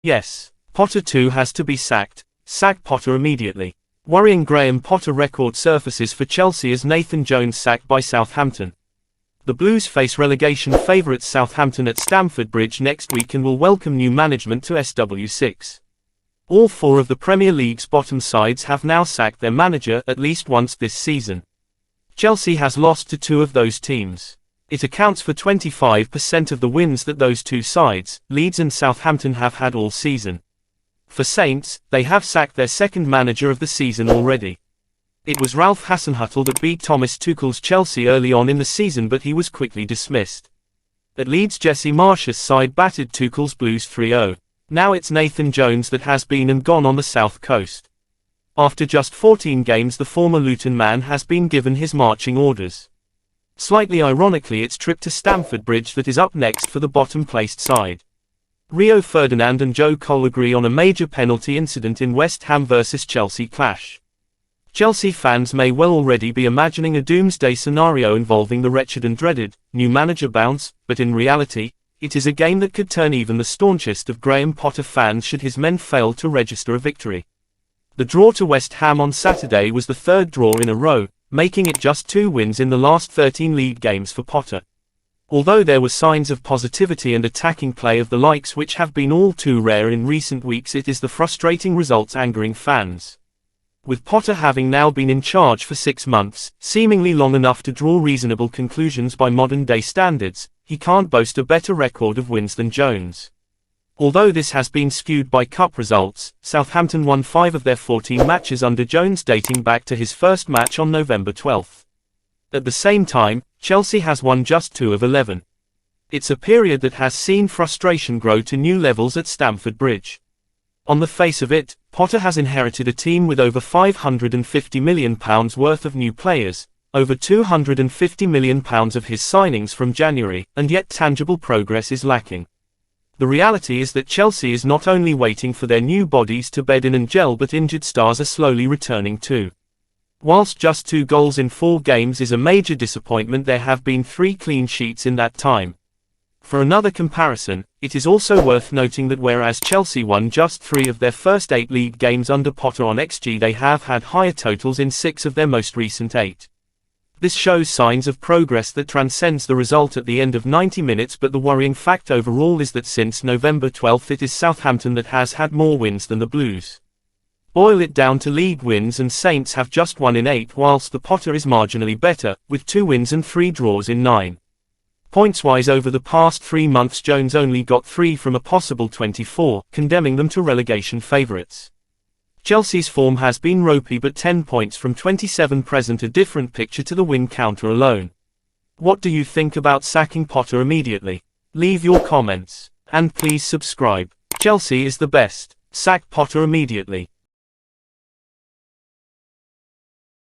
Yes, Potter too has to be sacked. Sack Potter immediately. Worrying Graham Potter record surfaces for Chelsea as Nathan Jones sacked by Southampton. The Blues face relegation favourites Southampton at Stamford Bridge next week and will welcome new management to SW6. All four of the Premier League's bottom sides have now sacked their manager at least once this season. Chelsea has lost to two of those teams. It accounts for 25% of the wins that those two sides, Leeds and Southampton, have had all season. For Saints, they have sacked their second manager of the season already. It was Ralph Hasenhüttl that beat Thomas Tuchel's Chelsea early on in the season, but he was quickly dismissed. At Leeds, Jesse Marsch's side battered Tuchel's Blues 3-0. Now it's Nathan Jones that has been and gone on the south coast. After just 14 games, the former Luton man has been given his marching orders. Slightly ironically, it's trip to Stamford Bridge that is up next for the bottom-placed side. Rio Ferdinand and Joe Cole agree on a major penalty incident in West Ham vs Chelsea clash. Chelsea fans may well already be imagining a doomsday scenario involving the wretched and dreaded new manager bounce, but in reality, it is a game that could turn even the staunchest of Graham Potter fans should his men fail to register a victory. The draw to West Ham on Saturday was the third draw in a row, making it just 2 wins in the last 13 league games for Potter. Although there were signs of positivity and attacking play of the likes which have been all too rare in recent weeks, it is the frustrating results angering fans. With Potter having now been in charge for 6 months, seemingly long enough to draw reasonable conclusions by modern-day standards, he can't boast a better record of wins than Jones. Although this has been skewed by cup results, Southampton won 5 of their 14 matches under Jones dating back to his first match on November 12. At the same time, Chelsea has won just 2 of 11. It's a period that has seen frustration grow to new levels at Stamford Bridge. On the face of it, Potter has inherited a team with over £550 million worth of new players, over £250 million of his signings from January, and yet tangible progress is lacking. The reality is that Chelsea is not only waiting for their new bodies to bed in and gel, but injured stars are slowly returning too. Whilst just 2 goals in 4 games is a major disappointment, there have been 3 clean sheets in that time. For another comparison, it is also worth noting that whereas Chelsea won just 3 of their first 8 league games under Potter on XG, they have had higher totals in 6 of their most recent 8. This shows signs of progress that transcends the result at the end of 90 minutes, but the worrying fact overall is that since November 12 it is Southampton that has had more wins than the Blues. Boil it down to league wins and Saints have just 1 in 8, whilst the Potter is marginally better, with 2 wins and 3 draws in 9. Points-wise, over the past 3 months Jones only got 3 from a possible 24, condemning them to relegation favourites. Chelsea's form has been ropey, but 10 points from 27 present a different picture to the win counter alone. What do you think about sacking Potter immediately? Leave your comments. And please subscribe. Chelsea is the best. Sack Potter immediately.